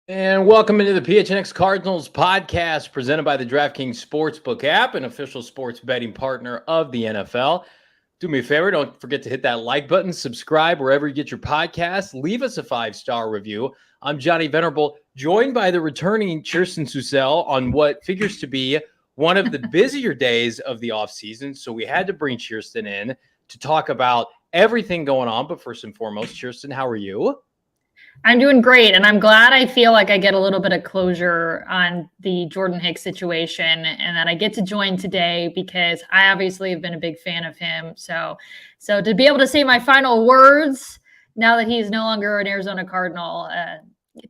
And welcome into the PHNX Cardinals podcast presented by the DraftKings Sportsbook app, an official sports betting partner of the NFL. Do me a favor, don't forget to hit that like button, subscribe wherever you get your podcasts, leave us a 5-star review. I'm Johnny Venerable, joined by the returning Chierstin Susel on what figures to be one of the busier days of the offseason. So we had to bring Chierstin in to talk about everything going on. But first and foremost, Chierstin, how are you? I'm doing great, and I'm glad I feel like I get a little bit of closure on the Jordan Hicks situation and that I get to join today because I obviously have been a big fan of him. So to be able to say my final words now that he's no longer an Arizona Cardinal,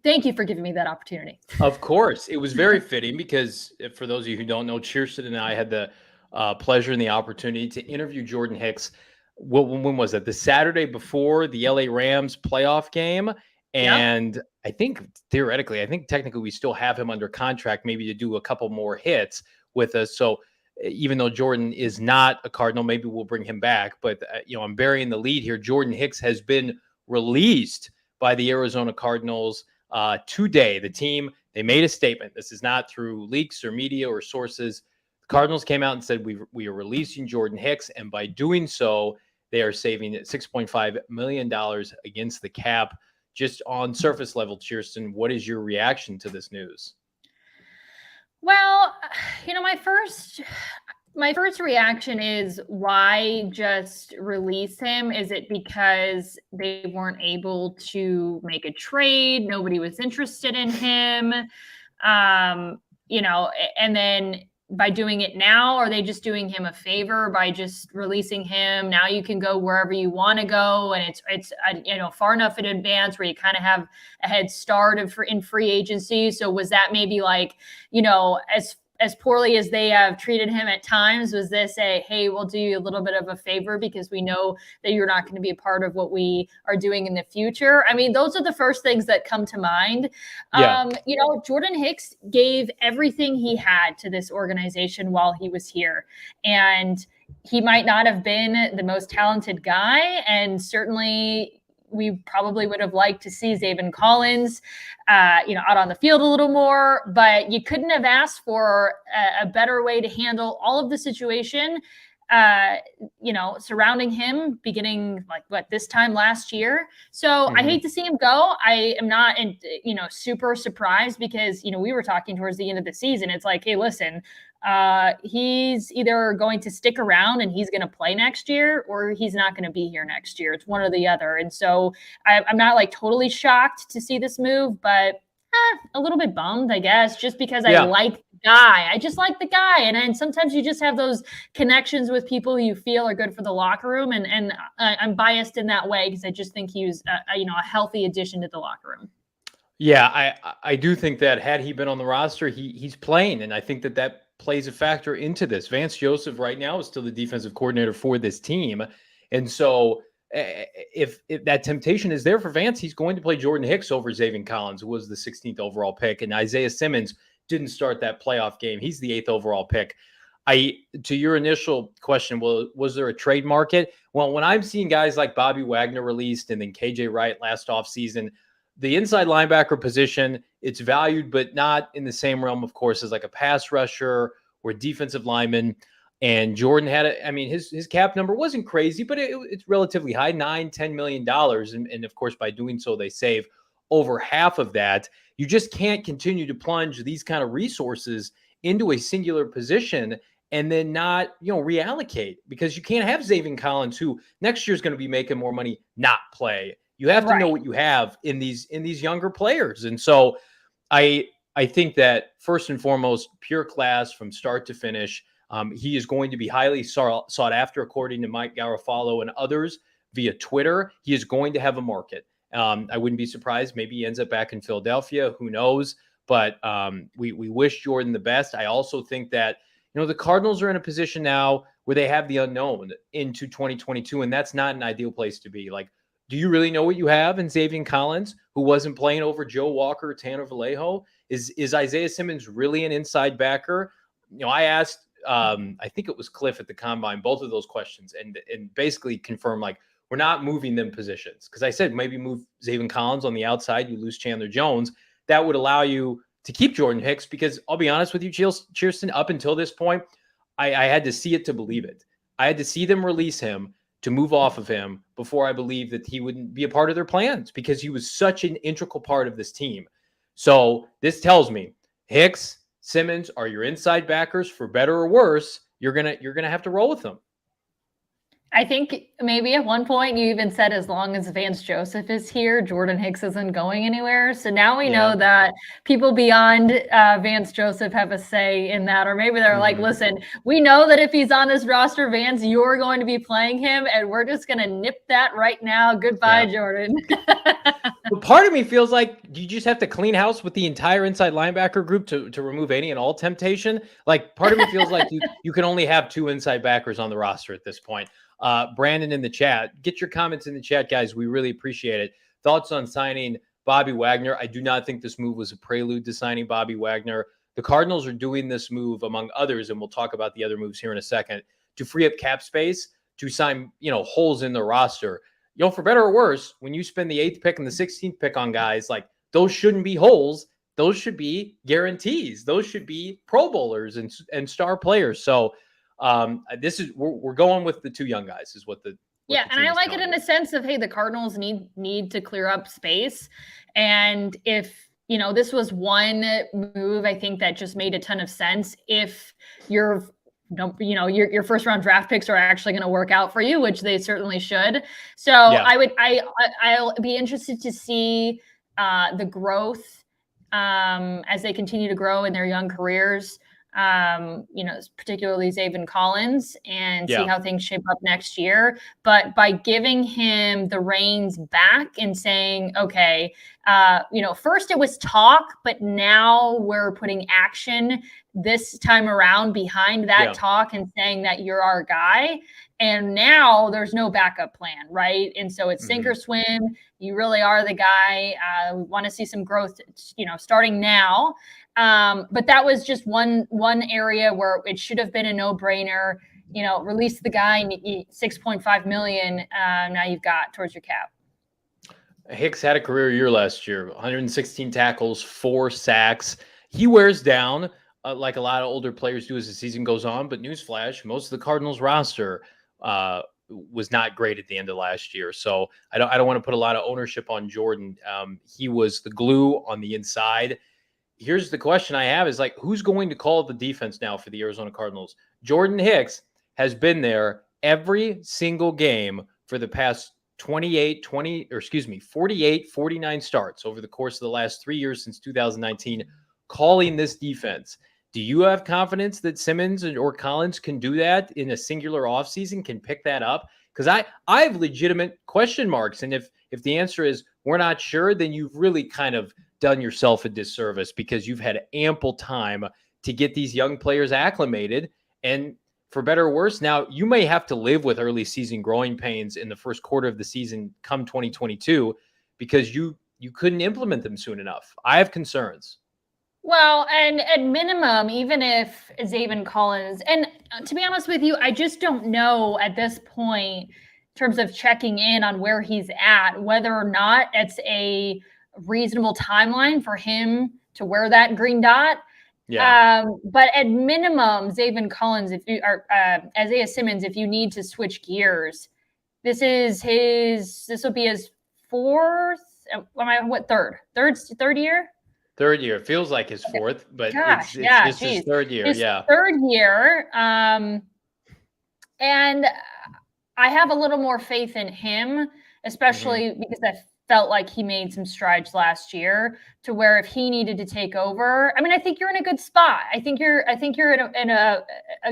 thank you for giving me that opportunity. Of course. It was very fitting because for those of you who don't know, Chierstin and I had the pleasure and the opportunity to interview Jordan Hicks. When was it? The Saturday before the LA Rams playoff game. And I think technically we still have him under contract, maybe to do a couple more hits with us. So even though Jordan is not a Cardinal, maybe we'll bring him back. But, I'm burying the lead here. Jordan Hicks has been released by the Arizona Cardinals today. The team, they made a statement. This is not through leaks or media or sources. The Cardinals came out and said, we are releasing Jordan Hicks. And by doing so, they are saving $6.5 million against the cap. Just on surface level, Chierstin, what is your reaction to this news? Well, my first reaction is, why just release him? Is it because they weren't able to make a trade? Nobody was interested in him. And then by doing it now, are they just doing him a favor by just releasing him? Now you can go wherever you want to go, and it's far enough in advance where you kind of have a head start in free agency. So was that maybe as poorly as they have treated him at times, was this hey, we'll do you a little bit of a favor because we know that you're not going to be a part of what we are doing in the future? I mean, those are the first things that come to mind. Yeah. Jordan Hicks gave everything he had to this organization while he was here. And he might not have been the most talented guy. And certainly we probably would have liked to see Devon Collins, out on the field a little more, but you couldn't have asked for a better way to handle all of the situation, surrounding him beginning this time last year. So I hate to see him go. I am not, super surprised because, we were talking towards the end of the season. It's like, hey, listen, he's either going to stick around and he's going to play next year, or he's not going to be here next year. It's one or the other. And so I'm not totally shocked to see this move, but a little bit bummed, I guess, just because I like the guy. I just like the guy. And sometimes you just have those connections with people who you feel are good for the locker room. And I'm biased in that way because I just think he was a healthy addition to the locker room. Yeah, I do think that had he been on the roster, he's playing. And I think that plays a factor into this. Vance Joseph right now is still the defensive coordinator for this team. And so if that temptation is there for Vance, he's going to play Jordan Hicks over Devon Collins, who was the 16th overall pick. And Isaiah Simmons didn't start that playoff game. He's the 8th overall pick. To your initial question, was there a trade market? Well, when I'm seeing guys like Bobby Wagner released and then KJ Wright last offseason, the inside linebacker position, it's valued, but not in the same realm, of course, as a pass rusher or defensive lineman. And Jordan had his cap number wasn't crazy, but it's relatively high, $9-10 million. And of course, by doing so, they save over half of that. You just can't continue to plunge these kind of resources into a singular position and then not, reallocate, because you can't have Devon Collins, who next year is going to be making more money, not play. You have to know what you have in these younger players. And so I think that first and foremost, pure class from start to finish. He is going to be highly sought after, according to Mike Garafolo and others, via Twitter, he is going to have a market. I wouldn't be surprised. Maybe he ends up back in Philadelphia. Who knows? But we wish Jordan the best. I also think that, the Cardinals are in a position now where they have the unknown into 2022, and that's not an ideal place to be. Like, do you really know what you have in Zaven Collins, who wasn't playing over Joe Walker, Tanner Vallejo? Is Isaiah Simmons really an inside backer? I asked, I think it was Cliff at the Combine, both of those questions, and basically confirmed, like, we're not moving them positions. Because I said maybe move Zaven Collins on the outside, you lose Chandler Jones. That would allow you to keep Jordan Hicks, because I'll be honest with you, Chierstin, up until this point, I had to see it to believe it. I had to see them release him to move off of him before I believed that he wouldn't be a part of their plans, because he was such an integral part of this team. So this tells me Hicks, Simmons are your inside backers, for better or worse. You're gonna have to roll with them. I think maybe at one point you even said, as long as Vance Joseph is here, Jordan Hicks isn't going anywhere. So now we know that people beyond Vance Joseph have a say in that. Or maybe they're like, listen, we know that if he's on this roster, Vance, you're going to be playing him, and we're just going to nip that right now. Goodbye, Jordan. But part of me feels like you just have to clean house with the entire inside linebacker group to remove any and all temptation. Like, part of me feels like you can only have 2 inside backers on the roster at this point. Brandon in the chat, get your comments in the chat, guys. We really appreciate it. Thoughts on signing Bobby Wagner? I do not think this move was a prelude to signing Bobby Wagner. The Cardinals are doing this move, among others, and we'll talk about the other moves here in a second, to free up cap space, to sign, holes in the roster. For better or worse, when you spend the 8th pick and the 16th pick on guys, like, those shouldn't be holes. Those should be guarantees. Those should be Pro Bowlers and star players. So we're going with the 2 young guys is what the and I like it in a sense of, hey, the Cardinals need to clear up space. And if this was one move, I think that just made a ton of sense. If your first round draft picks are actually going to work out for you, which they certainly should. So I'll be interested to see the growth as they continue to grow in their young careers. Particularly Zaven Collins, and see how things shape up next year. But by giving him the reins back and saying, okay, first it was talk, but now we're putting action this time around behind that talk and saying that you're our guy. And now there's no backup plan, right? And so it's sink or swim. You really are the guy. We want to see some growth, starting now. But that was just one area where it should have been a no-brainer. Release the guy, and $6.5 million. Now you've got towards your cap. Hicks had a career year last year, 116 tackles, 4 sacks. He wears down like a lot of older players do as the season goes on. But newsflash, most of the Cardinals roster was not great at the end of last year. So I don't want to put a lot of ownership on Jordan. He was the glue on the inside. Here's the question I have is, like, who's going to call the defense now for the Arizona Cardinals? Jordan Hicks has been there every single game for the past 48, 49 starts over the course of the last 3 years since 2019, calling this defense. Do you have confidence that Simmons or Collins can do that in a singular offseason, can pick that up? Because I have legitimate question marks. And if the answer is we're not sure, then you've really kind of done yourself a disservice, because you've had ample time to get these young players acclimated. And for better or worse, now you may have to live with early season growing pains in the first quarter of the season come 2022, because you couldn't implement them soon enough. I have concerns. Well, and at minimum, even if Zaven Collins, and to be honest with you, I just don't know at this point, in terms of checking in on where he's at, whether or not it's a reasonable timeline for him to wear that green dot. But at minimum, Zaven Collins, if you are Isaiah Simmons, if you need to switch gears, this will be his third year? Third year. It feels like his fourth, but it's his third year. Third year. And I have a little more faith in him, especially because I felt like he made some strides last year, to where if he needed to take over, I mean, I think you're in a good spot. I think you're in a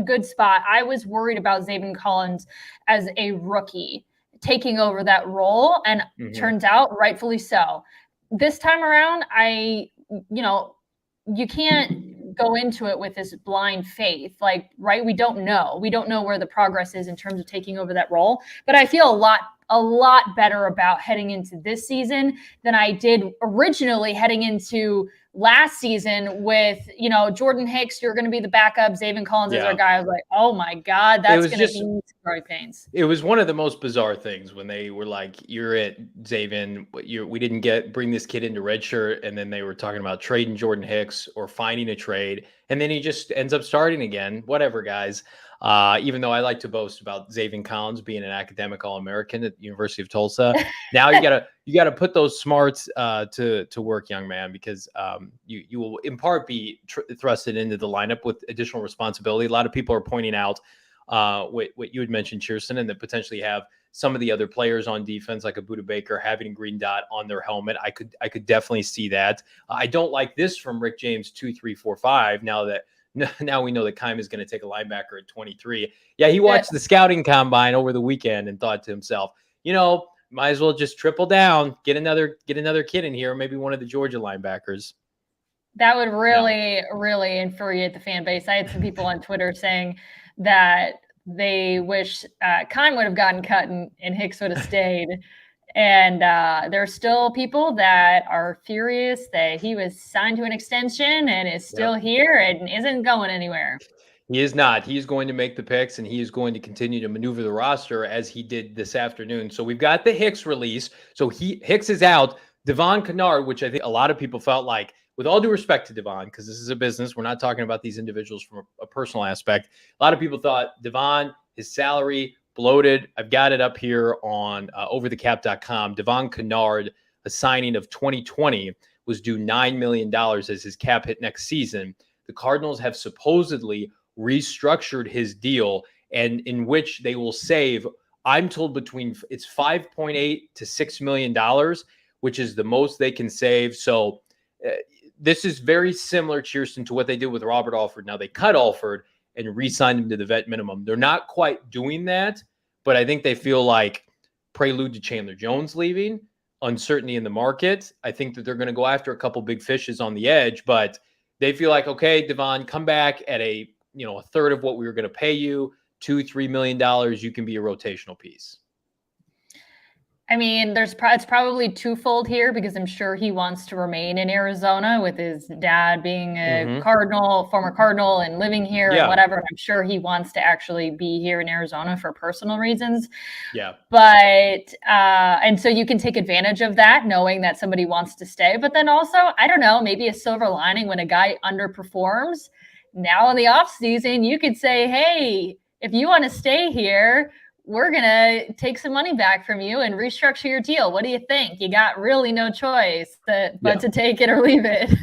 good spot. I was worried about Zaven Collins as a rookie taking over that role, and turns out rightfully so. This time around, you can't go into it with this blind faith, like, right? We don't know where the progress is in terms of taking over that role, but I feel a lot better about heading into this season than I did originally heading into last season with, Jordan Hicks, you're going to be the backup. Zaven Collins is our guy. I was like, oh my God, that's going to be growing pains. It was one of the most bizarre things when they were like, you're it, Zaven. We didn't bring this kid into redshirt. And then they were talking about trading Jordan Hicks or finding a trade. And then he just ends up starting again. Whatever, guys. Even though I like to boast about Zaven Collins being an academic All-American at the University of Tulsa. Now you gotta put those smarts to work, young man, because you will in part be thrusted into the lineup with additional responsibility. A lot of people are pointing out what you had mentioned, Chierstin, and that potentially have some of the other players on defense, like a Buda Baker, having a green dot on their helmet. I could definitely see that. I don't like this from Rick James 2345. Now we know that Keim is going to take a linebacker at 23. Yeah, he watched the scouting combine over the weekend and thought to himself, might as well just triple down, get another kid in here, maybe one of the Georgia linebackers. That would really infuriate the fan base. I had some people on Twitter saying that they wish Keim would have gotten cut and Hicks would have stayed. And there's still people that are furious that he was signed to an extension and is still here and isn't going anywhere. He is not. He's going to make the picks, and he is going to continue to maneuver the roster as he did this afternoon. So we've got the Hicks release. So Hicks is out. Devon Kennard, which I think a lot of people felt like, with all due respect to Devon, because this is a business, we're not talking about these individuals from a personal aspect. A lot of people thought Devon, his salary, bloated. I've got it up here on overthecap.com. Devon Kennard, a signing of 2020, was due $9 million as his cap hit next season. The Cardinals have supposedly restructured his deal, and in which they will save, I'm told, it's $5.8 to $6 million, which is the most they can save. So this is very similar, Chierstin, to what they did with Robert Alford. Now they cut Alford and re-signed him to the vet minimum. They're not quite doing that, but I think they feel like prelude to Chandler Jones leaving, uncertainty in the market. I think that they're going to go after a couple big fishes on the edge, but they feel like, okay, Devon, come back at a third of what we were going to pay you, $2-3 million. You can be a rotational piece. I mean, it's probably twofold here, because I'm sure he wants to remain in Arizona with his dad being a former Cardinal and living here and whatever. I'm sure he wants to actually be here in Arizona for personal reasons. Yeah. But, and so you can take advantage of that, knowing that somebody wants to stay. But then also, I don't know, maybe a silver lining when a guy underperforms. Now in the off season, you could say, hey, if you want to stay here, we're going to take some money back from you and restructure your deal. What do you think? You got really no choice but to take it or leave it.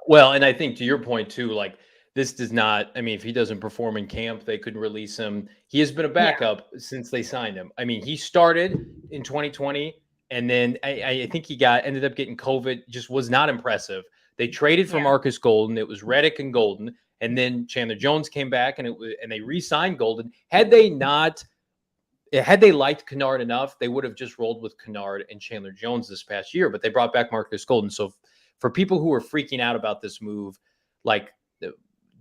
Well, and I think to your point too, like, this does not, I mean, if he doesn't perform in camp, they could release him. He has been a backup since they signed him. I mean, he started in 2020, and then I think he ended up getting COVID, just was not impressive. They traded for Marcus Golden. It was Reddick and Golden. And then Chandler Jones came back, and they re-signed Golden. Had they liked Kennard enough, they would have just rolled with Kennard and Chandler Jones this past year. But they brought back Marcus Golden. So for people who are freaking out about this move, like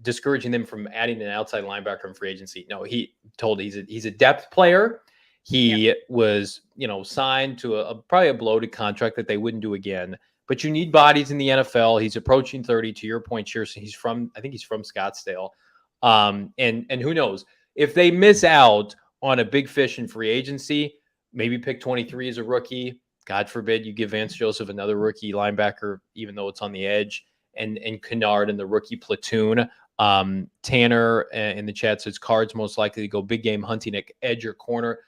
discouraging them from adding an outside linebacker in free agency, no, he's a depth player. He was signed to probably a bloated contract that they wouldn't do again. But you need bodies in the NFL. He's approaching 30. To your point, Chierstin, I think he's from Scottsdale. And who knows? If they miss out on a big fish in free agency, maybe pick 23 as a rookie. God forbid you give Vance Joseph another rookie linebacker, even though it's on the edge, and Kennard in the rookie platoon. Tanner in the chat says Cards most likely to go big game hunting at edge or corner.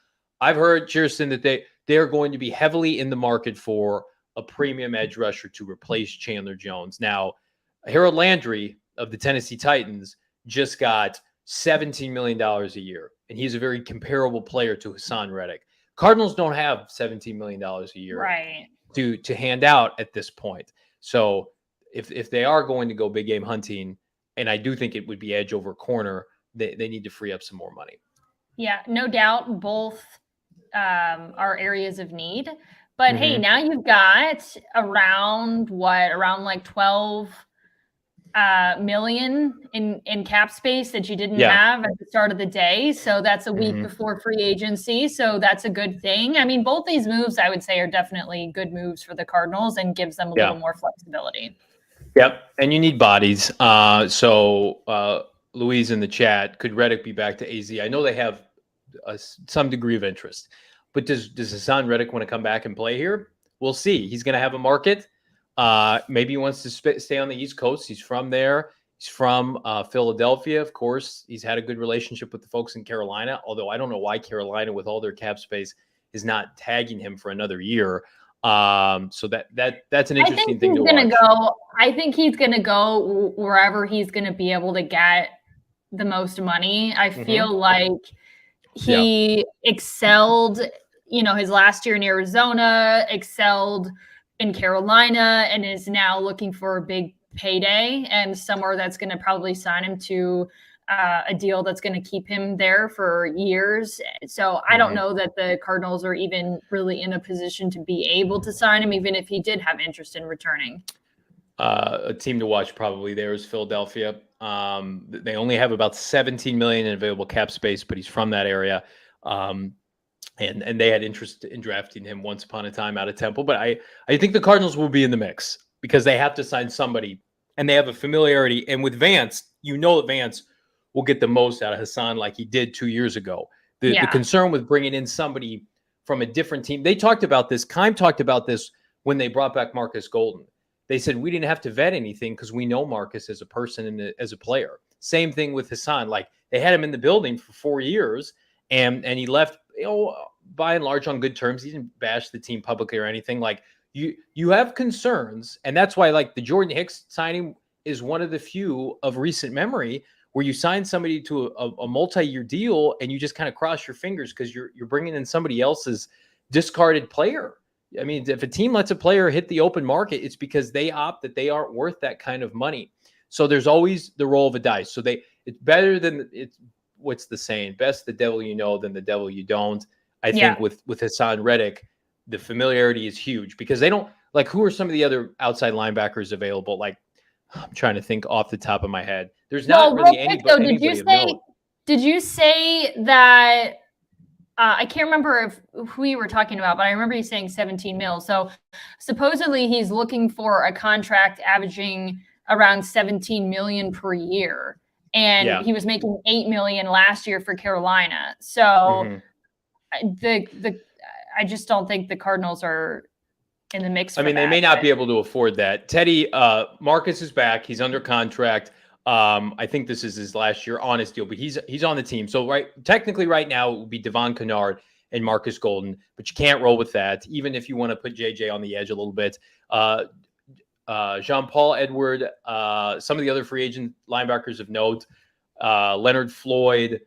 I've heard, Chierstin, that they are going to be heavily in the market for a premium edge rusher to replace Chandler Jones. Now, Harold Landry of the Tennessee Titans just got $17 million a year, and he's a very comparable player to Hassan Reddick. Cardinals don't have $17 million a year to hand out at this point. So if they are going to go big game hunting, and I do think it would be edge over corner, they need to free up some more money. Yeah, no doubt. Both are areas of need. But hey, Mm-hmm. now you've got around like 12 million in cap space that you didn't Yeah. have at the start of the day. So that's a week Mm-hmm. before free agency. So that's a good thing. I mean, both these moves, I would say, are definitely good moves for the Cardinals and gives them a little more flexibility. Yep. And you need bodies. Louise in the chat, could Reddick be back to AZ? I know they have some degree of interest, but does Hassan Reddick want to come back and play here? We'll see. He's going to have a market. Maybe he wants to stay on the East Coast. He's from there. He's from Philadelphia, of course. He's had a good relationship with the folks in Carolina, although I don't know why Carolina, with all their cap space, is not tagging him for another year. So that's an interesting thing to watch. I think he's going to go wherever he's going to be able to get the most money. I feel like he excelled, his last year in Arizona, excelled in Carolina, and is now looking for a big payday and somewhere that's going to probably sign him to a deal that's going to keep him there for years. So I don't know that the Cardinals are even really in a position to be able to sign him, even if he did have interest in returning. A team to watch probably there is Philadelphia. They only have about 17 million in available cap space, but he's from that area. And they had interest in drafting him once upon a time out of Temple. But I think the Cardinals will be in the mix because they have to sign somebody, and they have a familiarity. And with Vance, that Vance will get the most out of Hassan like he did 2 years ago. The concern with bringing in somebody from a different team, they talked about this. Keim talked about this when they brought back Marcus Golden. They said, we didn't have to vet anything because we know Marcus as a person and as a player. Same thing with Hassan. Like, they had him in the building for 4 years, and he left, by and large on good terms. He didn't bash the team publicly or anything. Like, you have concerns, and that's why, like, the Jordan Hicks signing is one of the few of recent memory where you sign somebody to a multi-year deal and you just kind of cross your fingers because you're bringing in somebody else's discarded player. I mean, if a team lets a player hit the open market, it's because they opt that they aren't worth that kind of money. So there's always the roll of a dice. So it's better than what's the saying? Best the devil you know than the devil you don't. I think with Hassan Reddick, the familiarity is huge because they don't, like, who are some of the other outside linebackers available? Like, I'm trying to think off the top of my head. There's not really anybody of note. Did you say that? I can't remember who you were talking about, but I remember you saying 17 mil. So supposedly he's looking for a contract averaging around 17 million per year. And he was making 8 million last year for Carolina. So I just don't think the Cardinals are in the mix. They may not be able to afford that. Teddy, Marcus is back. He's under contract. I think this is his last year on his deal, but he's on the team. So technically right now it would be Devon Kennard and Marcus Golden, but you can't roll with that, even if you want to put JJ on the edge a little bit. Jean-Paul Edward, some of the other free agent linebackers of note, Leonard Floyd,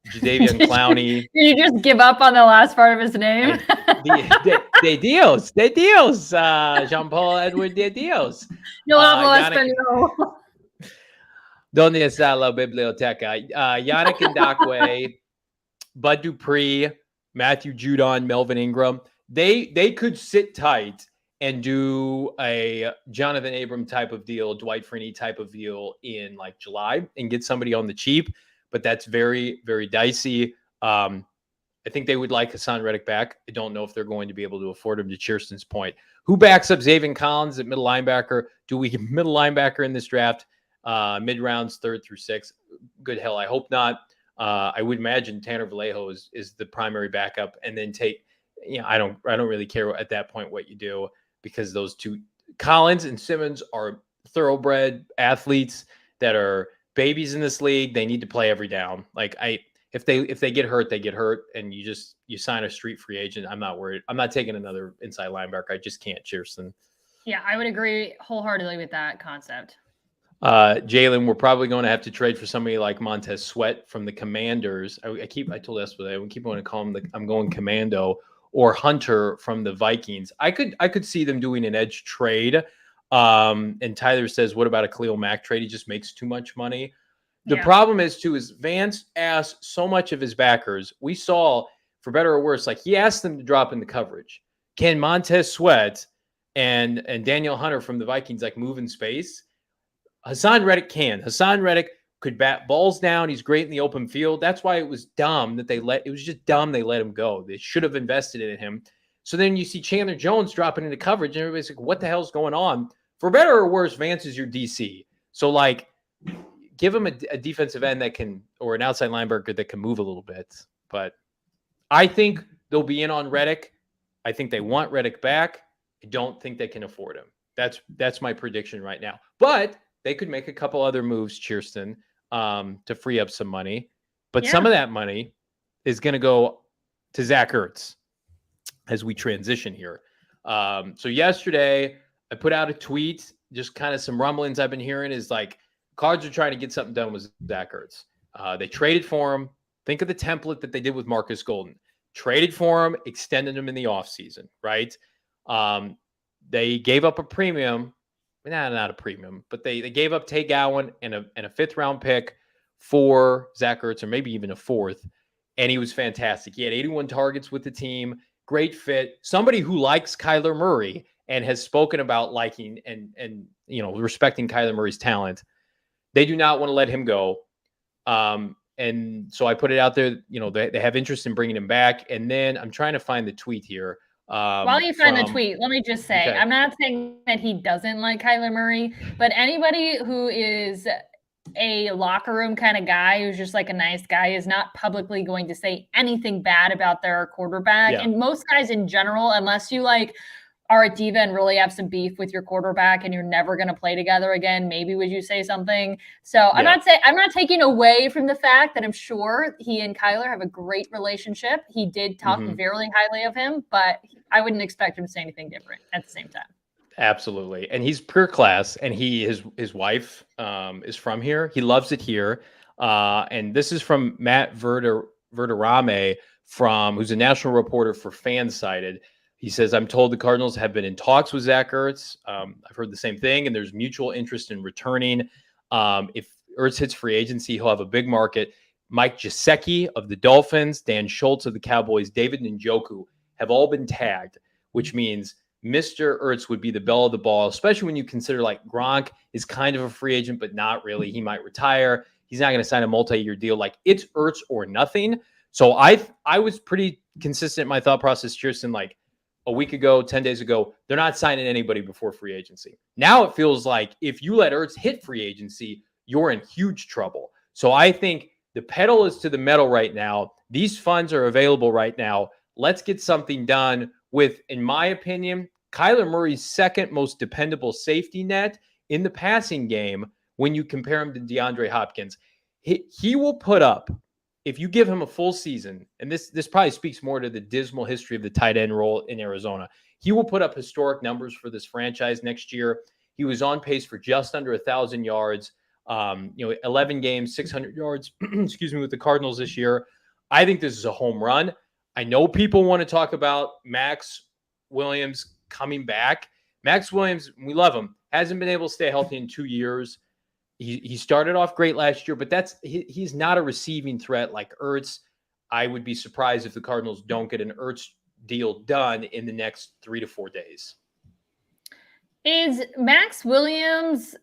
Jadeveon Clowney. Did you just give up on the last part of his name? De Dios. Jean-Paul Edward De Dios. No hablo español. ¿Dónde está la biblioteca? Yannick Ngakoue, Bud Dupree, Matthew Judon, Melvin Ingram. They could sit tight and do a Jonathan Abram type of deal, Dwight Freeney type of deal in like July and get somebody on the cheap, but that's very, very dicey. I think they would like Hassan Reddick back. I don't know if they're going to be able to afford him, to Chierstin's point. Who backs up Zaven Collins at middle linebacker? Do we get middle linebacker in this draft? Mid-rounds, 3rd through 6th. Good hell, I hope not. I would imagine Tanner Vallejo is the primary backup, and then I don't really care at that point what you do, because those two, Collins and Simmons, are thoroughbred athletes that are babies in this league. They need to play every down. Like, if they get hurt, they get hurt, and you sign a street free agent. I'm not worried. I'm not taking another inside linebacker. I just can't. Chierstin. Yeah, I would agree wholeheartedly with that concept. Jalen, we're probably going to have to trade for somebody like Montez Sweat from the Commanders. I told us that we keep wanting to call him I'm going Commando, or Hunter from the Vikings. I could see them doing an edge trade. And Tyler says, what about a Khalil Mack trade? He just makes too much money. The problem is Vance asked so much of his backers. We saw for better or worse, like he asked them to drop in the coverage. Can Montez Sweat and Daniel Hunter from the Vikings like move in space? Hassan Reddick can. Hassan Reddick could bat balls down. He's great in the open field. That's why it was dumb that it was just dumb they let him go. They should have invested in him. So then you see Chandler Jones dropping into coverage, and everybody's like, what the hell's going on? For better or worse, Vance is your DC. So, like, give him a defensive end that can, or an outside linebacker that can move a little bit. But I think they'll be in on Reddick. I think they want Reddick back. I don't think they can afford him. That's my prediction right now. But they could make a couple other moves, Chierstin, to free up some money. But some of that money is going to go to Zach Ertz as we transition here. So yesterday, I put out a tweet, just kind of some rumblings I've been hearing is like, Cards are trying to get something done with Zach Ertz. They traded for him. Think of the template that they did with Marcus Golden. Traded for him, extended him in the offseason, right? They gave up a premium. Not a premium, but they gave up Tay Gowan and a fifth-round pick for Zach Ertz, or maybe even a fourth, and he was fantastic. He had 81 targets with the team, great fit, somebody who likes Kyler Murray and has spoken about liking and respecting Kyler Murray's talent. They do not want to let him go. And so I put it out there, they have interest in bringing him back. And then I'm trying to find the tweet here. While you find the tweet, let me just say, I'm not saying that he doesn't like Kyler Murray, but anybody who is a locker room kind of guy who's just like a nice guy is not publicly going to say anything bad about their quarterback. Yeah. And most guys in general, unless you are a diva and really have some beef with your quarterback and you're never going to play together again, maybe would you say something? So I'm not taking away from the fact that I'm sure he and Kyler have a great relationship. He did talk very highly of him, but I wouldn't expect him to say anything different at the same time. Absolutely. And he's pure class, and his wife is from here. He loves it here. And this is from Matt Verderame who's a national reporter for Fansided. He says, I'm told the Cardinals have been in talks with Zach Ertz. I've heard the same thing, and there's mutual interest in returning. If Ertz hits free agency, he'll have a big market. Mike Gesicki of the Dolphins, Dan Schultz of the Cowboys, David Njoku have all been tagged, which means Mr. Ertz would be the belle of the ball, especially when you consider like Gronk is kind of a free agent, but not really. He might retire. He's not going to sign a multi-year deal. Like, it's Ertz or nothing. So I was pretty consistent in my thought process, Chierstin, like, a week ago, 10 days ago, they're not signing anybody before free agency. Now it feels like if you let Ertz hit free agency, you're in huge trouble. So I think the pedal is to the metal right now. These funds are available right now. Let's get something done with, in my opinion, Kyler Murray's second most dependable safety net in the passing game when you compare him to DeAndre Hopkins. He will put up, if you give him a full season, and this probably speaks more to the dismal history of the tight end role in Arizona, he will put up historic numbers for this franchise next year. He was on pace for just under 1,000 yards, 11 games, 600 yards, with the Cardinals this year. I think this is a home run. I know people want to talk about Max Williams coming back. Max Williams, we love him, hasn't been able to stay healthy in 2 years. He started off great last year, but he's not a receiving threat like Ertz. I would be surprised if the Cardinals don't get an Ertz deal done in the next 3 to 4 days. Is Max Williams,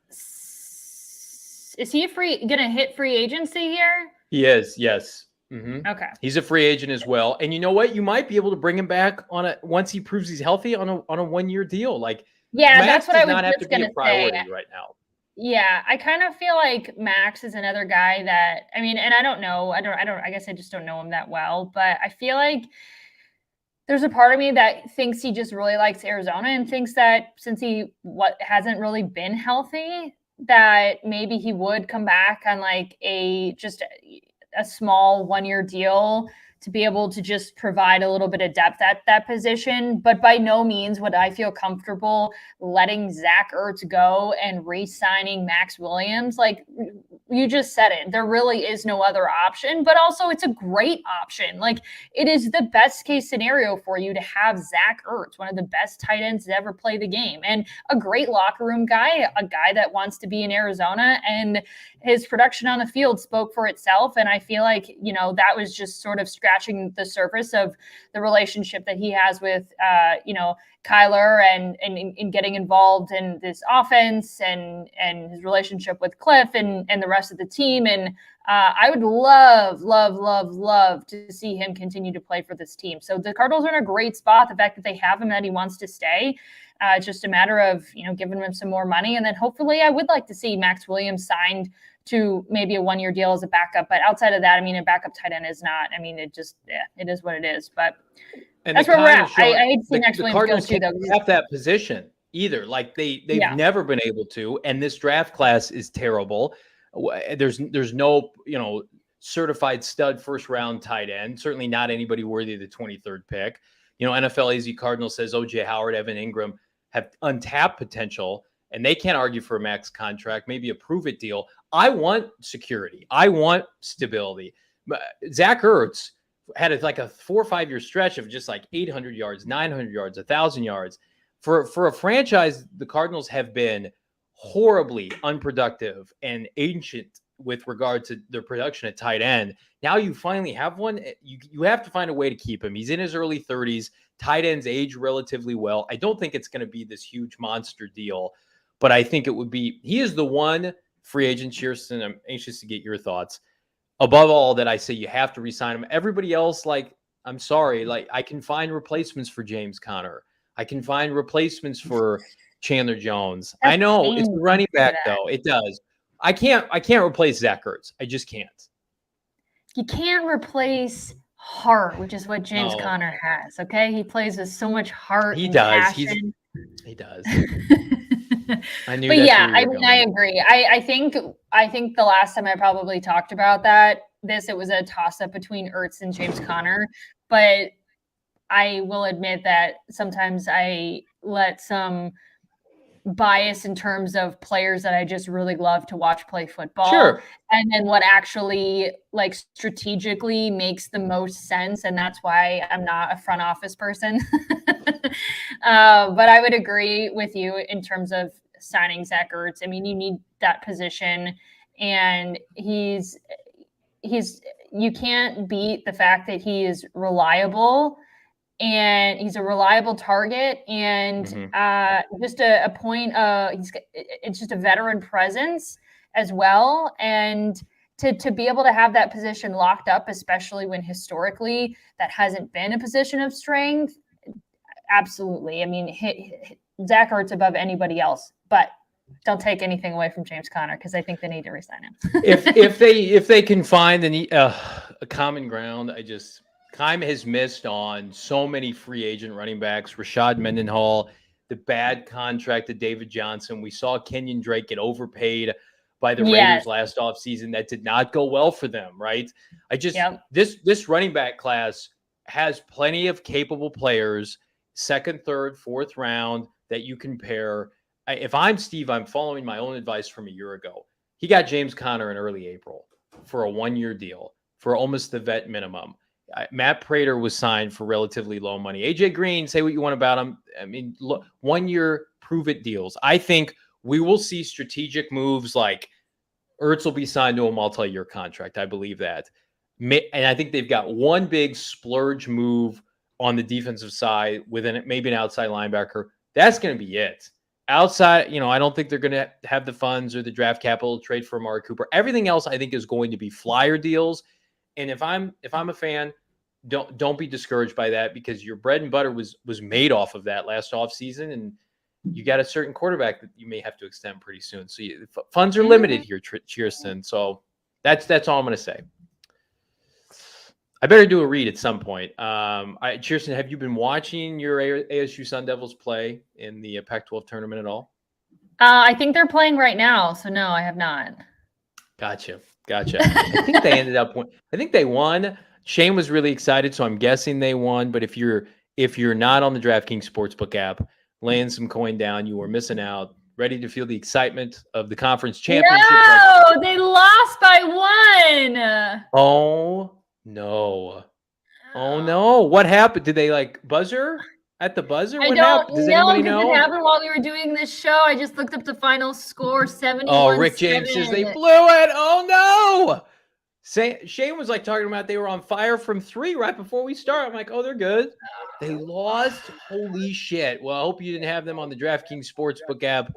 is he going to hit free agency here? He is, yes. Mm-hmm. Okay. He's a free agent as well. And you know what? You might be able to bring him back once he proves he's healthy on a 1-year deal. Like, yeah, Max that's what I was just going to say right now. Yeah, I kind of feel like Max is another guy that, I mean, and I don't know, I guess I just don't know him that well, but I feel like there's a part of me that thinks he just really likes Arizona and thinks that since he hasn't really been healthy, that maybe he would come back on like a small 1-year deal to be able to just provide a little bit of depth at that position. But by no means would I feel comfortable letting Zach Ertz go and re-signing Max Williams. Like you just said it, there really is no other option, but also it's a great option. Like it is the best case scenario for you to have Zach Ertz, one of the best tight ends to ever play the game, and a great locker room guy, a guy that wants to be in Arizona, and his production on the field spoke for itself. And I feel like, that was just sort of scratching scratching the surface of the relationship that he has with, Kyler and getting involved in this offense and his relationship with Cliff and the rest of the team. And I would love to see him continue to play for this team. So the Cardinals are in a great spot. The fact that they have him, that he wants to stay, it's just a matter of, giving him some more money. And then hopefully I would like to see Max Williams signed to maybe a one-year deal as a backup. But outside of that, a backup tight end is not. It is what it is. But and that's where we're at. I hate to see Max Williams Cardinals go too, though. can't have that position either. Like they've never been able to. And this draft class is terrible. There's no, certified stud first round tight end. Certainly not anybody worthy of the 23rd pick. NFL AZ Cardinals says OJ Howard, Evan Ingram have untapped potential, and they can't argue for a max contract, maybe a prove it deal. I want security. I want stability. Zach Ertz had a 4 or 5 year stretch of just like 800 yards, 900 yards, 1,000 yards. For a franchise, the Cardinals have been horribly unproductive and ancient with regard to their production at tight end. Now you finally have one. You have to find a way to keep him. He's in his early 30s. Tight ends age relatively well. I don't think it's going to be this huge monster deal, but I think it would be. He is the one free agent, Chierstin. I'm anxious to get your thoughts. Above all, that I say you have to re-sign him. Everybody else, I'm sorry, I can find replacements for James Conner. I can find replacements for Chandler Jones. I know it's running back though. It does. I can't replace Zach Ertz. I just can't. You can't replace heart, which is what James Conner has. Okay, he plays with so much heart. He does. Passion. He does. I knew. But yeah, I agree. I think the last time I probably talked about it was a toss up between Ertz and James Conner. But I will admit that sometimes I let some bias in terms of players that I just really love to watch play football. Sure. And then what actually strategically makes the most sense. And that's why I'm not a front office person. But I would agree with you in terms of signing Zach Ertz. You need that position, and you can't beat the fact that he is reliable. And he's a reliable target, and just a point. It's just a veteran presence as well, and to be able to have that position locked up, especially when historically that hasn't been a position of strength. Absolutely, Zach Ertz above anybody else, but don't take anything away from James Conner because I think they need to resign him. if they can find a common ground, Keim has missed on so many free agent running backs. Rashad Mendenhall, the bad contract to David Johnson. We saw Kenyon Drake get overpaid by the Raiders last offseason. That did not go well for them, right? This running back class has plenty of capable players, second, third, fourth round, that you can pair. If I'm Steve, I'm following my own advice from a year ago. He got James Conner in early April for a 1-year deal for almost the vet minimum. Matt Prater was signed for relatively low money. AJ Green, say what you want about him. 1-year prove-it deals. I think we will see strategic moves like Ertz will be signed to a multi-year contract. I believe that. And I think they've got one big splurge move on the defensive side within maybe an outside linebacker. That's going to be it. Outside, I don't think they're going to have the funds or the draft capital to trade for Amari Cooper. Everything else I think is going to be flyer deals. And if I'm a fan, don't be discouraged by that, because your bread and butter was made off of that last offseason, and you got a certain quarterback that you may have to extend pretty soon. So funds are limited here, Chierstin. So that's all I'm going to say. I better do a read at some point. Chierstin, have you been watching your ASU Sun Devils play in the Pac-12 tournament at all? I think they're playing right now, so no, I have not. Gotcha. I think they ended up. I think they won. Shane was really excited, so I'm guessing they won. But if you're not on the DraftKings Sportsbook app, laying some coin down, you are missing out. Ready to feel the excitement of the conference championship? No, they lost by 1. Oh no! What happened? Did they buzzer at the buzzer? What happened? Does anybody know? It happened while we were doing this show. I just looked up the final score: 71. Oh, Rick James says they blew it. Oh no! Shane was like talking about they were on fire from 3 right before we start. I'm like, oh, they're good. They lost. Holy shit. Well, I hope you didn't have them on the DraftKings Sportsbook app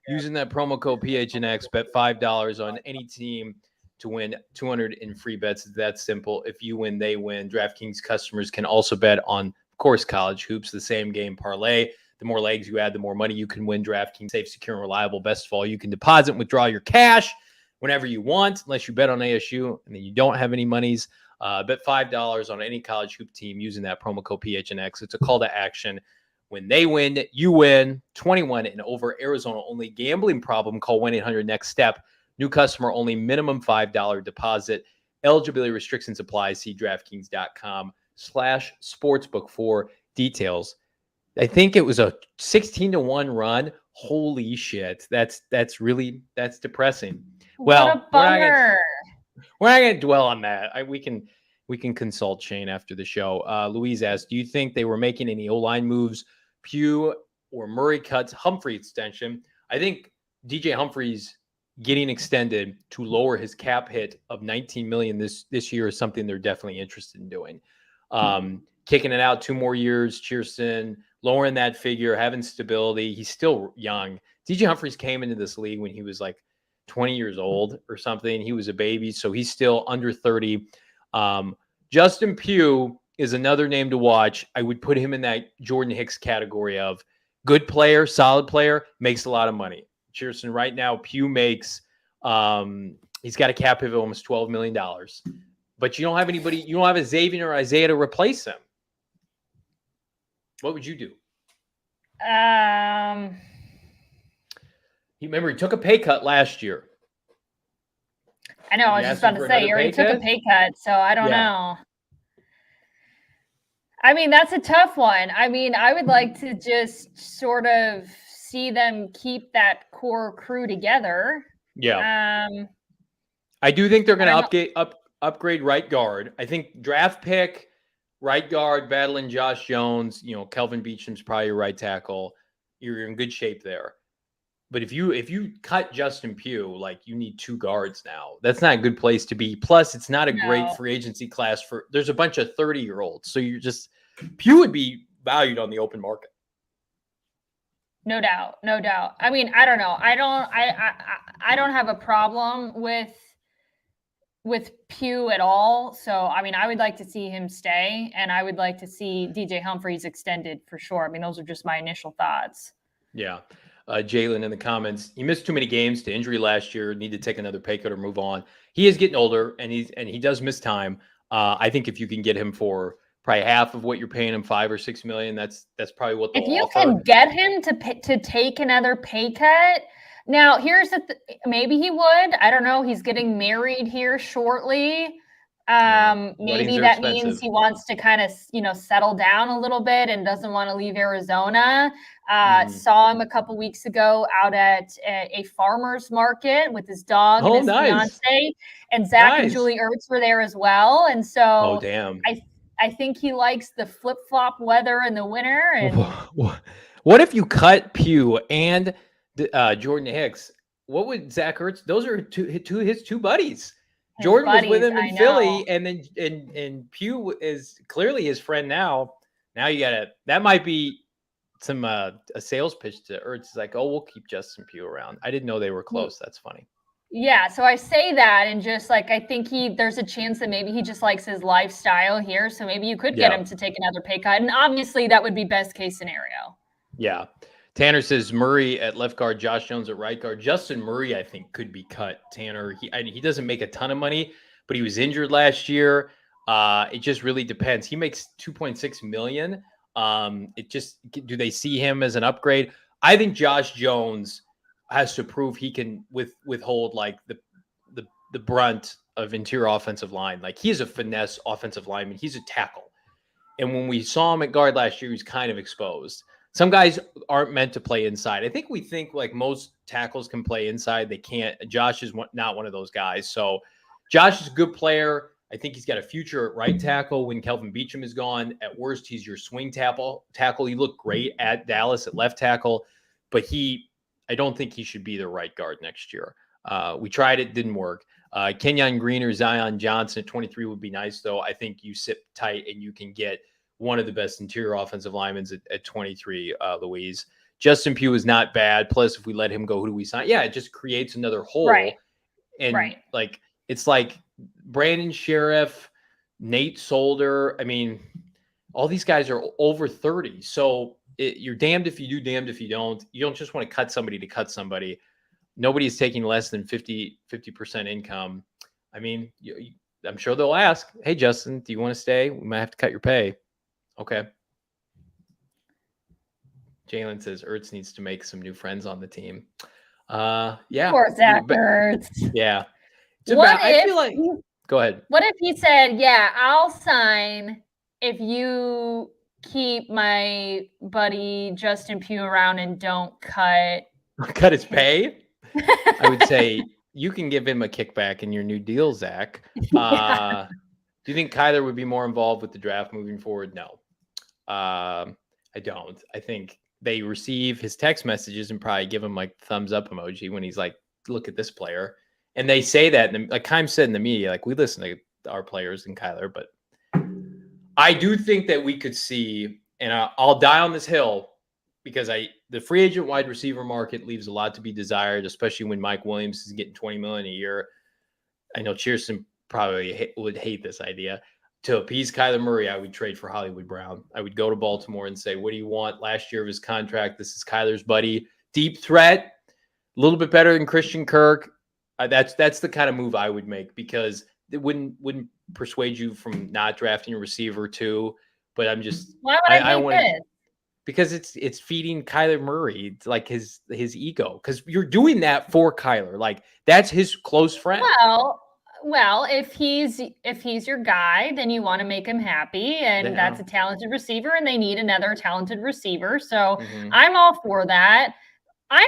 using that promo code PHNX. Bet $5 on any team to win 200 in free bets. It's that simple. If you win, they win. DraftKings customers can also bet on, of course, college hoops, the same game parlay. The more legs you add, the more money you can win. DraftKings, safe, secure, and reliable. Best of all, you can deposit and withdraw your cash whenever you want, unless you bet on ASU and then you don't have any monies. Bet $5 on any college hoop team using that promo code PHNX. It's a call to action. When they win, you win. 21 and over. Arizona only. Gambling problem? Call 1-800-NEXT-STEP. New customer only. Minimum $5 deposit. Eligibility restrictions apply. See DraftKings.com/sportsbook for details. I think it was a 16-1 run. Holy shit. That's depressing. Well, what a bummer. We're not gonna dwell on that. We can consult Shane after the show. Louise asked, do you think they were making any O-line moves? Pugh or Murray cuts, Humphrey extension. I think DJ Humphreys getting extended to lower his cap hit of $19 million this year is something they're definitely interested in doing. Kicking it out 2 more years, Chierstin, lowering that figure, having stability. He's still young. DJ Humphreys came into this league when he was like 20 years old or something. He was a baby, so he's still under 30. Justin Pugh is another name to watch. I would put him in that Jordan Hicks category of good player, solid player, makes a lot of money. Chierstin, right now, Pugh makes, he's got a cap hit of almost $12 million. But you don't have anybody, you don't have a Xavier or Isaiah to replace him. What would you do? Remember, he took a pay cut last year. I know. I was just about to say, he already took a pay cut, so I don't know. I mean, that's a tough one. I mean, I would like to just sort of see them keep that core crew together. Yeah. I do think they're going to upgrade right guard. I think draft pick, right guard, battling Josh Jones. You know, Kelvin Beacham's probably your right tackle. You're in good shape there. But if you cut Justin Pugh, like, you need 2 guards now. That's not a good place to be. Plus, it's not a great free agency class there's a bunch of 30-year-olds. So Pugh would be valued on the open market. No doubt. No doubt. I mean, I don't know. I don't have a problem with Pugh at all. So, I mean, I would like to see him stay, and I would like to see DJ Humphreys extended for sure. I mean, those are just my initial thoughts. Yeah. Jalen in the comments, he missed too many games to injury last year, need to take another pay cut or move on. He is getting older, and he does miss time. I think if you can get him for probably half of what you're paying him, $5 or $6 million, that's probably what they'll offer. If you can get him to take another pay cut. Now, here's maybe he would. I don't know. He's getting married here shortly. Maybe that means he wants to kind of, settle down a little bit and doesn't want to leave Arizona. Saw him a couple weeks ago out at a farmer's market with his dog and his fiance, and Zach and Julie Ertz were there as well. And so I think he likes the flip-flop weather in the winter. And what if you cut Pugh and Jordan Hicks? What would Zach Ertz? Those are his two buddies. Jordan was with him in Philly, and then and Pugh is clearly his friend now. Now that might be some a sales pitch to Ertz. It's like, oh, we'll keep Justin Pugh around. I didn't know they were close. That's funny. Yeah, so I say that, and just like, I think there's a chance that maybe he just likes his lifestyle here. So maybe you could get him to take another pay cut, and obviously that would be best case scenario. Yeah. Tanner says Murray at left guard, Josh Jones at right guard. Justin Murray, I think, could be cut. Tanner, he doesn't make a ton of money, but he was injured last year. It just really depends. He makes $2.6 million. Do they see him as an upgrade? I think Josh Jones has to prove he can withhold like the brunt of interior offensive line. Like, he is a finesse offensive lineman. He's a tackle. And when we saw him at guard last year, he was kind of exposed. Some guys aren't meant to play inside. I think we think like most tackles can play inside. They can't. Josh is not one of those guys. So Josh is a good player. I think he's got a future at right tackle when Kelvin Beacham is gone. At worst, he's your swing tackle. He looked great at Dallas at left tackle, but I don't think he should be the right guard next year. We tried it, didn't work. Kenyon Green or Zion Johnson at 23 would be nice, though. I think you sit tight and you can get one of the best interior offensive linemen at 23, Louise. Justin Pugh is not bad. Plus, if we let him go, who do we sign? Yeah, it just creates another hole. Right. And Right. like, it's like Brandon Sheriff, Nate Solder. I mean, all these guys are over 30. So you're damned if you do, damned if you don't. You don't just want to cut somebody to cut somebody. Nobody is taking less than 50% income. I mean, I'm sure they'll ask, hey, Justin, do you want to stay? We might have to cut your pay. Okay. Jalen says Ertz needs to make some new friends on the team. Yeah. Poor Zach Ertz. Yeah. I feel like, go ahead. What if he said, yeah, I'll sign if you keep my buddy Justin Pugh around and don't cut his pay? I would say you can give him a kickback in your new deal, Zach. Yeah. Do you think Kyler would be more involved with the draft moving forward? No. I don't. I think they receive his text messages and probably give him like thumbs up emoji when he's like, look at this player. And they say that, like Keim said in the media, like we listen to our players and Kyler, but I do think that we could see, and I'll die on this hill because the free agent wide receiver market leaves a lot to be desired, especially when Mike Williams is getting $20 million a year. I know Chierstin probably would hate this idea. To appease Kyler Murray, I would trade for Hollywood Brown. I would go to Baltimore and say, what do you want? Last year of his contract, this is Kyler's buddy. Deep threat, a little bit better than Christian Kirk. That's the kind of move I would make because it wouldn't persuade you from not drafting a receiver too. But I'm just why would I want it? Because it's feeding Kyler Murray. It's like his ego. Because you're doing that for Kyler. Like that's his close friend. Well, if he's your guy, then you want to make him happy, and that's a talented receiver, and they need another talented receiver. So I'm all for that. I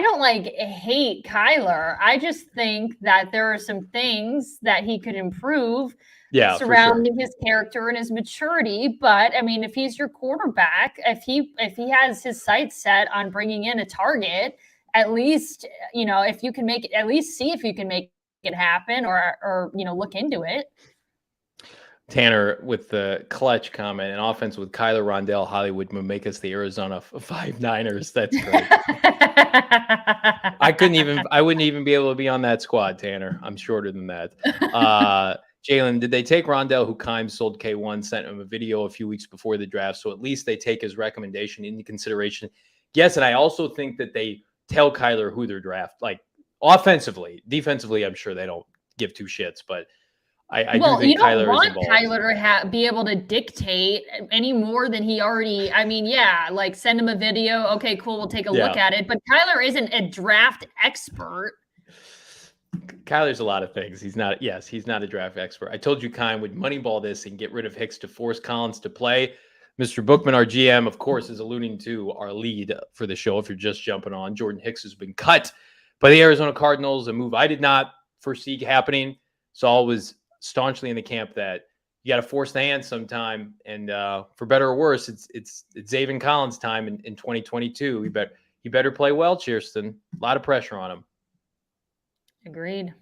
don't like hate Kyler. I just think that there are some things that he could improve surrounding his character and his maturity. But I mean, if he's your quarterback, if he has his sights set on bringing in a target, at least, if you can make it, at least see if you can make it happen or look into it. Tanner with the clutch comment, an offense with Kyler, Rondell, Hollywood would make us the Arizona 59ers. That's great. I wouldn't even be able to be on that squad, Tanner. I'm shorter than that. Jalen, did they take Rondell, who Keim sold K1, sent him a video a few weeks before the draft? So at least they take his recommendation into consideration. Yes, and I also think that they tell Kyler who their draft, like offensively. Defensively, I'm sure they don't give two shits, but I do think Kyler is involved. You don't want Kyler to be able to dictate any more than he already. I mean, like send him a video. Okay, cool. We'll take a look at it. But Kyler isn't a draft expert. Kyler's a lot of things. He's not a draft expert. I told you Keim would moneyball this and get rid of Hicks to force Collins to play. Mr. Bookman, our GM, of course, is alluding to our lead for the show. If you're just jumping on, Jordan Hicks has been cut by the Arizona Cardinals, a move I did not foresee happening. Saul was staunchly in the camp that you got to force the hand sometime, and for better or worse, it's Zaven Collins' time in 2022. He better play well, Chierstin. A lot of pressure on him. Agreed.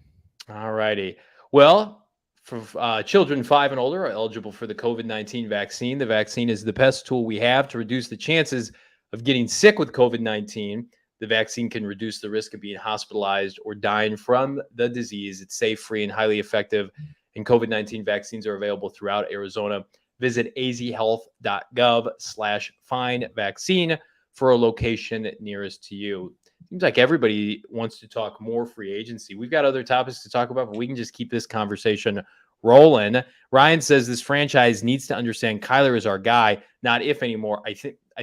All righty. Well, for children 5 and older are eligible for the COVID-19 vaccine. The vaccine is the best tool we have to reduce the chances of getting sick with COVID-19. The vaccine can reduce the risk of being hospitalized or dying from the disease. It's safe, free, and highly effective. And COVID-19 vaccines are available throughout Arizona. Visit azhealth.gov/findvaccine for a location nearest to you. Seems like everybody wants to talk more free agency. We've got other topics to talk about, but we can just keep this conversation rolling. Ryan says this franchise needs to understand Kyler is our guy, not if anymore. I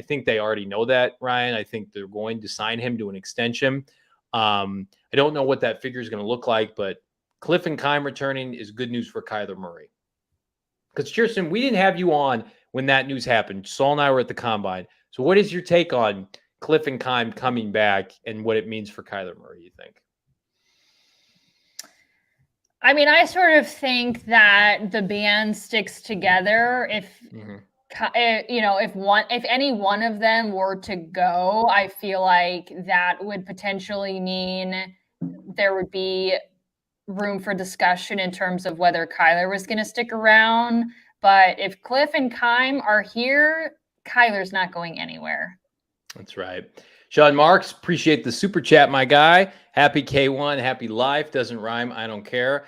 think they already know that, Ryan. I think they're going to sign him to an extension. I don't know what that figure is going to look like, but Cliff and Keim returning is good news for Kyler Murray. Because, Chierstin, we didn't have you on when that news happened. Saul and I were at the Combine. So what is your take on Cliff and Keim coming back and what it means for Kyler Murray, you think? I mean, I sort of think that the band sticks together. If if any one of them were to go, I feel like that would potentially mean there would be room for discussion in terms of whether Kyler was going to stick around. But if Cliff and Keim are here, Kyler's not going anywhere. That's right. Sean Marks, appreciate the super chat, my guy. Happy K1, happy life. Doesn't rhyme. I don't care.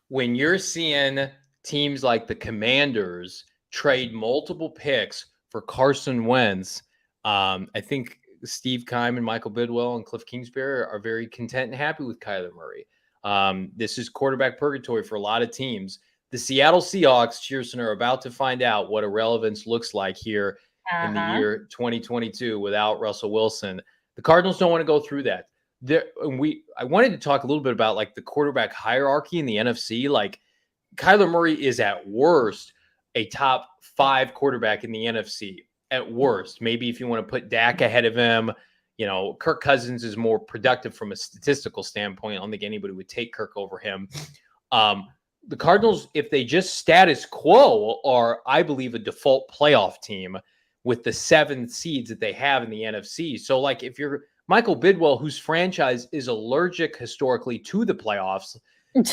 When you're seeing teams like the Commanders trade multiple picks for Carson Wentz, I think Steve Keim and Michael Bidwell and Cliff Kingsbury are very content and happy with Kyler Murray. This is quarterback purgatory for a lot of teams. The Seattle Seahawks, Chierstin, are about to find out what irrelevance looks like here in the year 2022 without Russell Wilson. The Cardinals don't want to go through that. I wanted to talk a little bit about like the quarterback hierarchy in the NFC. Like Kyler Murray is at worst a top 5 quarterback in the NFC at worst. Maybe if you want to put Dak ahead of him, Kirk Cousins is more productive from a statistical standpoint. I don't think anybody would take Kirk over him. The Cardinals, if they just status quo, are, I believe, a default playoff team with the 7 seeds that they have in the NFC. So like if you're Michael Bidwell, whose franchise is allergic historically to the playoffs,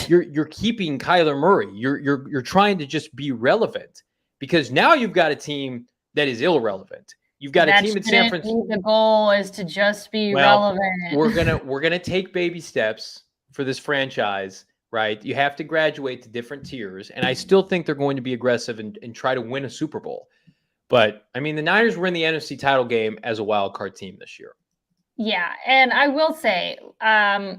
you're keeping Kyler Murray. You're trying to just be relevant because now you've got a team that is irrelevant. You've got a team in San Francisco. The goal is to just be relevant. We're gonna take baby steps for this franchise, right? You have to graduate to different tiers, and I still think they're going to be aggressive and try to win a Super Bowl. But I mean, the Niners were in the NFC title game as a wild card team this year. Yeah, and I will say, I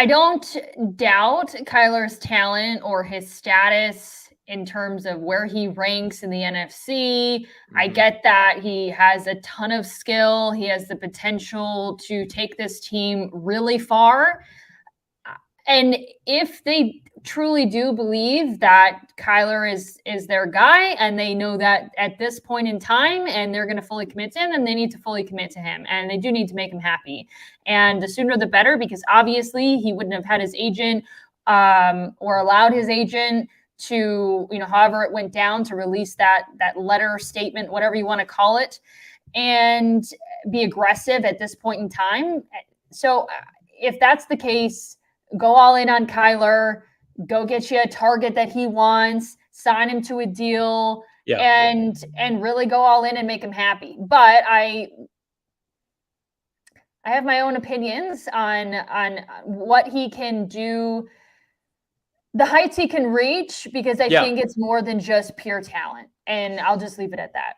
don't doubt Kyler's talent or his status in terms of where he ranks in the NFC. Mm-hmm. I get that he has a ton of skill. He has the potential to take this team really far. And if they truly do believe that Kyler is their guy and they know that at this point in time and they're going to fully commit to him, then they need to fully commit to him and they do need to make him happy. And the sooner the better, because obviously he wouldn't have had his agent or allowed his agent to, however it went down, to release that letter, statement, whatever you want to call it, and be aggressive at this point in time. So if that's the case, go all in on Kyler, go get you a target that he wants, sign him to a deal, and really go all in and make him happy. But I have my own opinions on what he can do, the heights he can reach, because I think it's more than just pure talent. And I'll just leave it at that.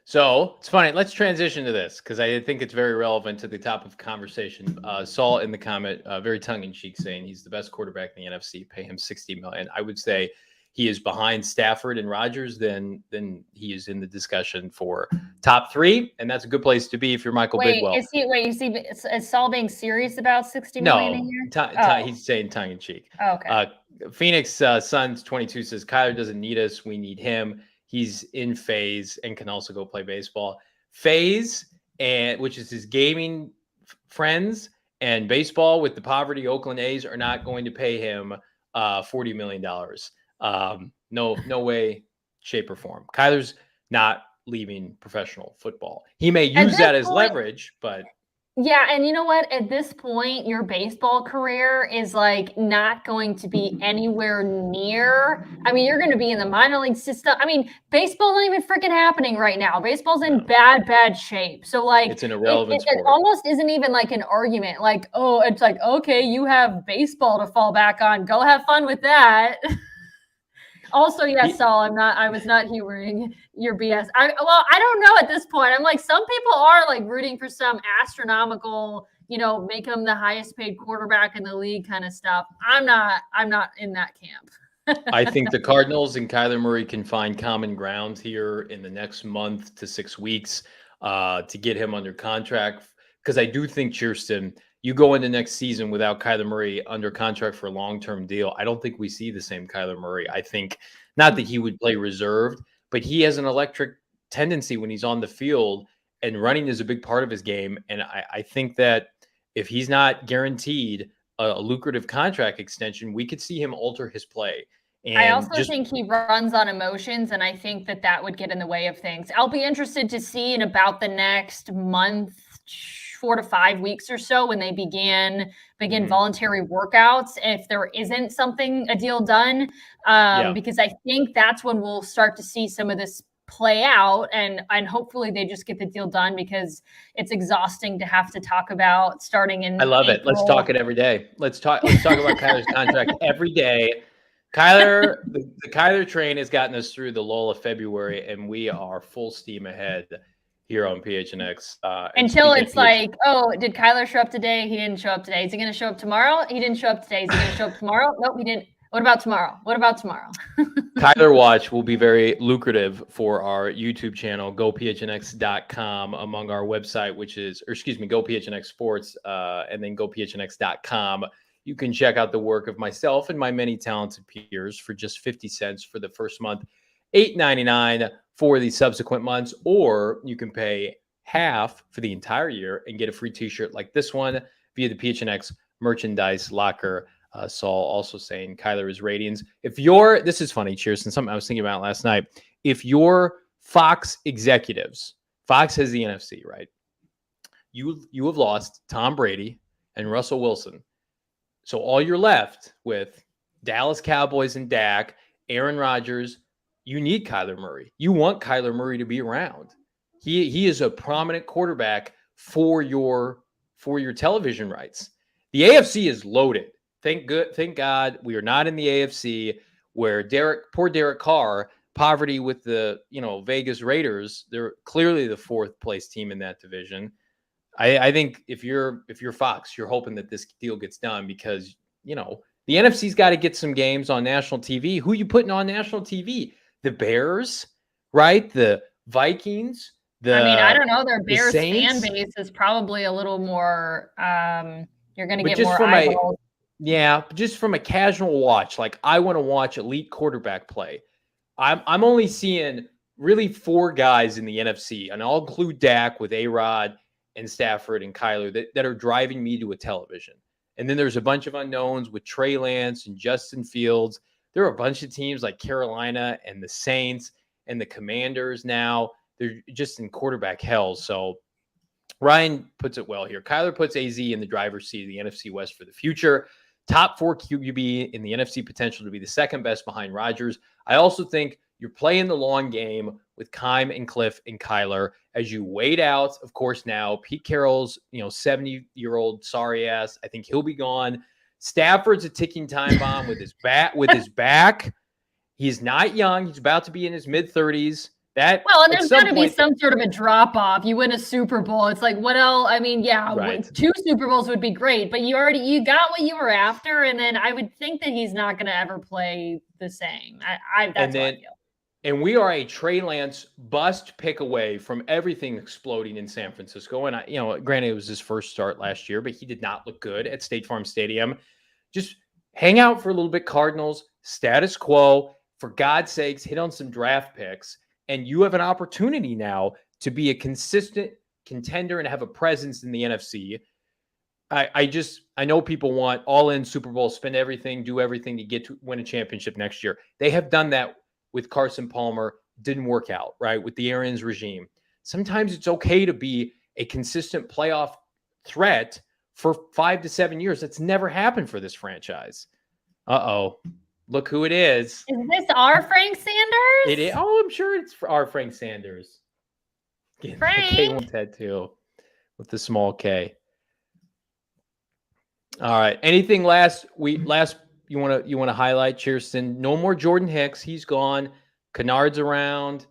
So it's funny. Let's transition to this because I think it's very relevant to the top of conversation. Saul in the comment, very tongue-in-cheek, saying he's the best quarterback in the NFC. Pay him $60 million. I would say he is behind Stafford and Rodgers. Then he is in the discussion for top 3, and that's a good place to be if you're Michael Bidwell. Is Saul being serious about $60 million a year? He's saying tongue-in-cheek. Oh, okay. Phoenix Suns 22 says Kyler doesn't need us. We need him. He's in FaZe and can also go play baseball. FaZe, which is his gaming friends, and baseball with the poverty Oakland A's are not going to pay him $40 million. No way, shape, or form. Kyler's not leaving professional football. He may use that as leverage, but... Yeah, and you know what? At this point, your baseball career is like not going to be anywhere near. I mean, you're going to be in the minor league system. I mean, baseball's not even freaking happening right now. Baseball's in bad shape. So like, it's an irrelevant sport. It almost isn't even like an argument. Like, oh, it's like, okay, you have baseball to fall back on. Go have fun with that. Also, yes, Saul, I was not humoring your BS. I don't know at this point. I'm like, some people are like rooting for some astronomical, make him the highest paid quarterback in the league kind of stuff. I'm not in that camp. I think the Cardinals and Kyler Murray can find common ground here in the next month to 6 weeks to get him under contract. Because I do think, Chierstin, you go into next season without Kyler Murray under contract for a long-term deal. I don't think we see the same Kyler Murray. I think not that he would play reserved, but he has an electric tendency when he's on the field, and running is a big part of his game. And I think that if he's not guaranteed a lucrative contract extension, we could see him alter his play. And I also think he runs on emotions, and I think that would get in the way of things. I'll be interested to see in about the next month, 4 to 5 weeks or so when they begin voluntary workouts, if there isn't a deal done, because I think that's when we'll start to see some of this play out, and hopefully they just get the deal done, because it's exhausting to have to talk about starting in I love April. it. Let's talk it every day. Let's talk about Kyler's contract every day. Kyler, the Kyler train has gotten us through the lull of February, and we are full steam ahead here on PHNX. Until it's like, oh, did Kyler show up today? He didn't show up today. Is he going to show up tomorrow? He didn't show up today. Is he going to show up tomorrow? Nope, he didn't. What about tomorrow? Kyler Watch will be very lucrative for our YouTube channel, gophnx.com, among our website, GoPHNX Sports, and then gophnx.com. You can check out the work of myself and my many talented peers for just 50 cents for the first month, $8.99 for the subsequent months, or you can pay half for the entire year and get a free t-shirt like this one via the PHNX merchandise locker. Saul also saying Kyler is ratings. This is funny, Chierstin, something I was thinking about last night. If you're Fox executives, Fox has the NFC, right? You have lost Tom Brady and Russell Wilson. So all you're left with Dallas Cowboys and Dak, Aaron Rodgers, you need Kyler Murray. You want Kyler Murray to be around. He is a prominent quarterback for your television rights. The AFC is loaded. Thank God we are not in the AFC where poor Derek Carr, poverty with the Vegas Raiders. They're clearly the fourth place team in that division. I think if you're Fox, you're hoping that this deal gets done, because the NFC's got to get some games on national TV. Who are you putting on national TV? The Bears, right? The Vikings. I don't know. Their Bears fan base is probably a little more. You're going to get more eyeballs. Yeah, just from a casual watch, like I want to watch elite quarterback play. I'm only seeing really 4 guys in the NFC, and I'll include Dak with A-Rod and Stafford and Kyler that are driving me to a television. And then there's a bunch of unknowns with Trey Lance and Justin Fields. There are a bunch of teams like Carolina and the Saints and the Commanders now. They're just in quarterback hell. So Ryan puts it well here. Kyler puts AZ in the driver's seat of the NFC West for the future. Top 4 QB in the NFC, potential to be the second best behind Rodgers. I also think you're playing the long game with Keim and Cliff and Kyler as you wait out. Of course, now Pete Carroll's 70-year-old sorry ass. I think he'll be gone. Stafford's a ticking time bomb with his back. He's not young. He's about to be in his mid-30s. And there's got to be some sort of a drop off. You win a Super Bowl. It's like, what else? I mean, right. 2 Super Bowls would be great, but you got what you were after. And then I would think that he's not going to ever play the same. That's what I feel. And we are a Trey Lance bust pick away from everything exploding in San Francisco. And granted, it was his first start last year, but he did not look good at State Farm Stadium. Just hang out for a little bit, Cardinals, status quo. For God's sakes, hit on some draft picks. And you have an opportunity now to be a consistent contender and have a presence in the NFC. I know people want all-in Super Bowl, spend everything, do everything to win a championship next year. They have done that with Carson Palmer. Didn't work out, right, with the Arians regime. Sometimes it's okay to be a consistent playoff threat for 5 to 7 years. That's never happened for this franchise. Uh-oh. Look who it is. Is this our Frank Sanders? It is. Oh, I'm sure it's our Frank Sanders. Frank. The K1 tattoo with the small K. All right. Anything last you want to highlight, Chierstin? No more Jordan Hicks. He's gone. Kennard's around.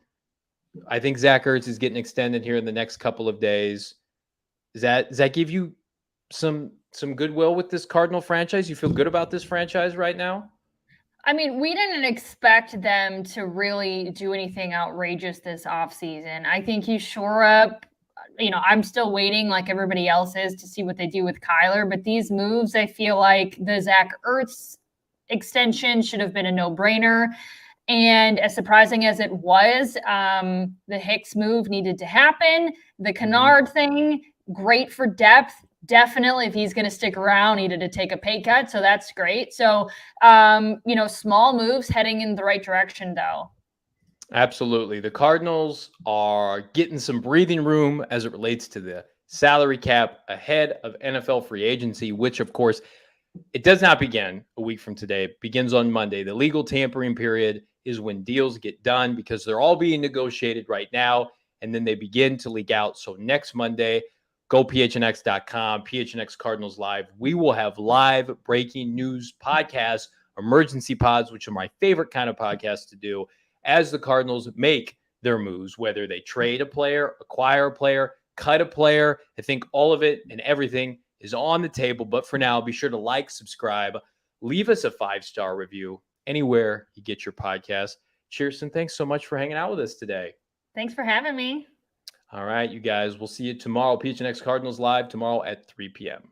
I think Zach Ertz is getting extended here in the next couple of days. Does that give you some goodwill with this Cardinal franchise? You feel good about this franchise right now? I mean, we didn't expect them to really do anything outrageous this offseason. I think you shore up, I'm still waiting like everybody else is to see what they do with Kyler. But these moves, I feel like the Zach Ertz extension should have been a no-brainer. And as surprising as it was, the Hicks move needed to happen. The Kennard thing, great for depth. Definitely, if he's going to stick around, needed to take a pay cut. So that's great. So, small moves heading in the right direction, though. Absolutely. The Cardinals are getting some breathing room as it relates to the salary cap ahead of NFL free agency, which, of course, it does not begin a week from today. It begins on Monday. The legal tampering period is when deals get done because they're all being negotiated right now, and then they begin to leak out. So next Monday, go PHNX.com, PHNX Cardinals Live. We will have live breaking news podcasts, emergency pods, which are my favorite kind of podcasts to do as the Cardinals make their moves, whether they trade a player, acquire a player, cut a player. I think all of it and everything is on the table. But for now, be sure to like, subscribe, leave us a 5-star review anywhere you get your podcast. Chierstin, thanks so much for hanging out with us today. Thanks for having me. All right, you guys, we'll see you tomorrow. PHNX Cardinals Live tomorrow at 3 p.m.